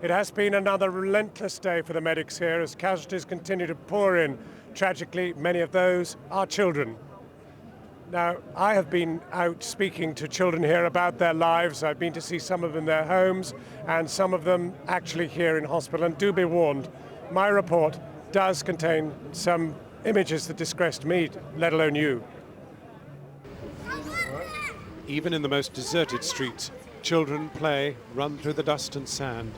It has been another relentless day for the medics here as casualties continue to pour in. Tragically, many of those are children. Now, I have been out speaking to children here about their lives. I've been to see some of them in their homes and some of them actually here in hospital. And do be warned, my report does contain some images that distressed me, let alone you. Even in the most deserted streets, children play, run through the dust and sand.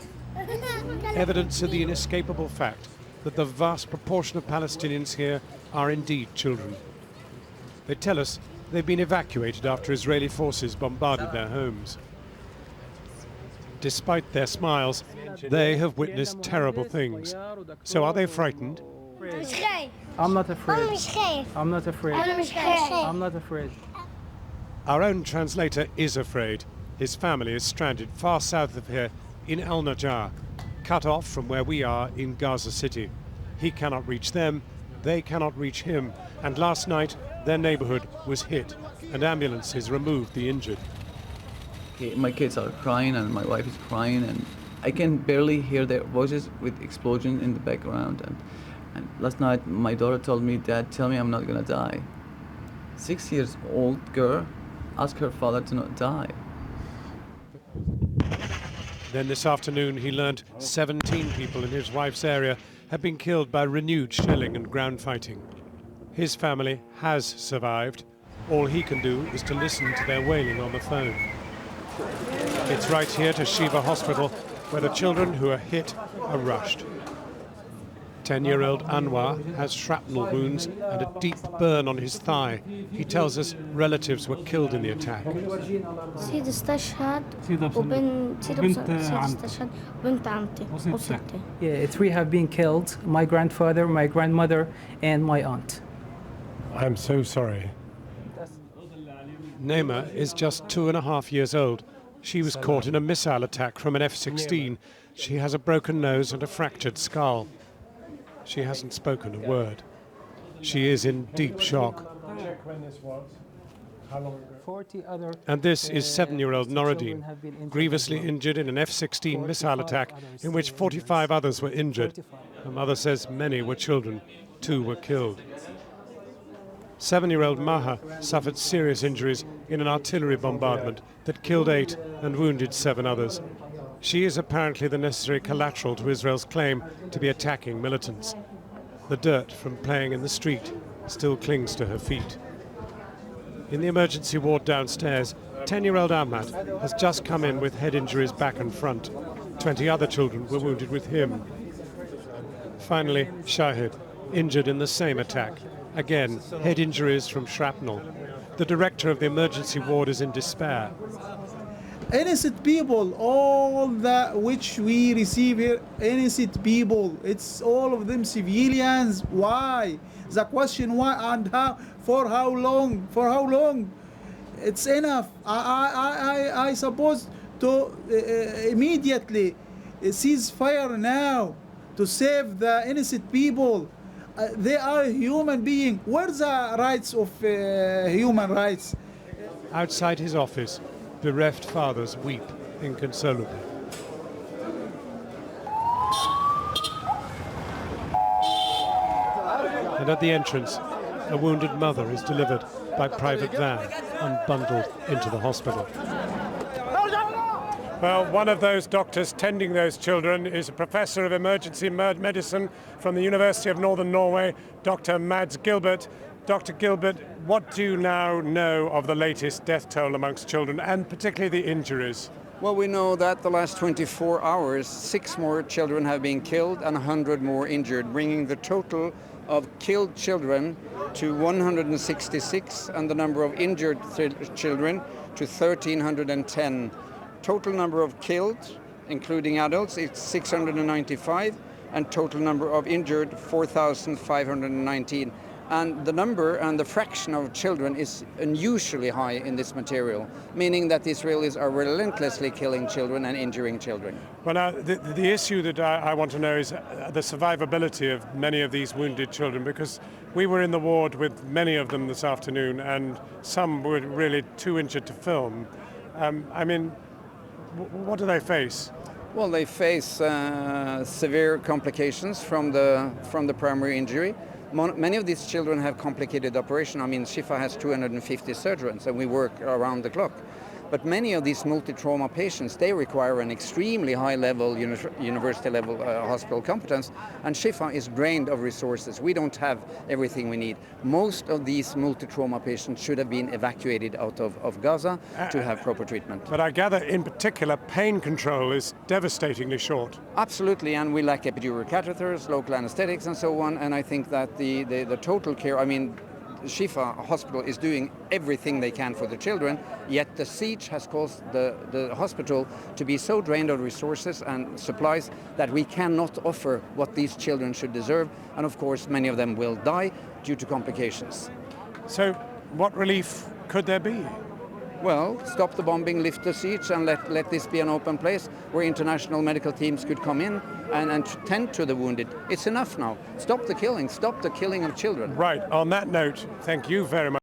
Evidence of the inescapable fact that the vast proportion of Palestinians here are indeed children. They tell us they've been evacuated after Israeli forces bombarded their homes. Despite their smiles, they have witnessed terrible things. So are they frightened? I'm not afraid. I'm not afraid. I'm not afraid. Our own translator is afraid. His family is stranded far south of here in Al Najjar, cut off from where we are in Gaza City. He cannot reach them, they cannot reach him, and last night their neighborhood was hit and ambulances removed the injured. My kids are crying and my wife is crying and I can barely hear their voices with explosion in the background. And last night my daughter told me, "Dad, tell me I'm not gonna die." 6 years old girl asked her father to not die. Then this afternoon he learned 17 people in his wife's area have been killed by renewed shelling and ground fighting. His family has survived. All he can do is to listen to their wailing on the phone. It's right here to Shiva Hospital where the children who are hit are rushed. 10-year-old Anwar has shrapnel wounds and a deep burn on his thigh. He tells us relatives were killed in the attack. Yeah, 3 have been killed. My grandfather, my grandmother, and my aunt. I'm so sorry. Naima is just 2.5 years old. She was caught in a missile attack from an F-16. She has a broken nose and a fractured skull. She hasn't spoken a word. She is in deep shock. And this is 7-year-old Noradine, grievously injured in an F-16 missile attack in which 45 others were injured. Her mother says many were children. 2 were killed. 7-year-old Maha suffered serious injuries in an artillery bombardment that killed 8 and wounded 7 others. She is apparently the necessary collateral to Israel's claim to be attacking militants. The dirt from playing in the street still clings to her feet. In the emergency ward downstairs, 10-year-old Ahmad has just come in with head injuries back and front. 20 other children were wounded with him. Finally, Shahid, injured in the same attack. Again, head injuries from shrapnel. The director of the emergency ward is in despair. Innocent people, all that which we receive here, innocent people, it's all of them civilians. Why? The question why and how, for how long, it's enough. I suppose to immediately cease fire now to save the innocent people. They are human beings. Where's the rights of human rights? Outside his office, bereft fathers weep inconsolably. And at the entrance, a wounded mother is delivered by private van and bundled into the hospital. Well, one of those doctors tending those children is a professor of emergency medicine from the University of Northern Norway, Dr. Mads Gilbert. Dr. Gilbert, what do you now know of the latest death toll amongst children, and particularly the injuries? Well, we know that the last 24 hours, 6 more children have been killed and 100 more injured, bringing the total of killed children to 166 and the number of injured children to 1,310. Total number of killed, including adults, is 695, and total number of injured, 4,519. And the number and the fraction of children is unusually high in this material, meaning that the Israelis are relentlessly killing children and injuring children. Well, now, the issue that I want to know is the survivability of many of these wounded children, because we were in the ward with many of them this afternoon, and some were really too injured to film. I mean, what do they face? Well, they face severe complications from the primary injury. Many of these children have complicated operation. I mean, Shifa has 250 surgeons, and we work around the clock. But many of these multi-trauma patients, they require an extremely high-level, university-level hospital competence, and Shifa is drained of resources. We don't have everything we need. Most of these multi-trauma patients should have been evacuated out of Gaza to have proper treatment. But I gather, in particular, pain control is devastatingly short. Absolutely, and we lack epidural catheters, local anesthetics, and so on, and I think that the total care, I mean, Shifa Hospital is doing everything they can for the children, yet the siege has caused the hospital to be so drained of resources and supplies that we cannot offer what these children should deserve, and of course many of them will die due to complications. So what relief could there be? Well, stop the bombing, lift the siege, and let this be an open place where international medical teams could come in and tend to the wounded. It's enough now. Stop the killing of children. Right, on that note, thank you very much.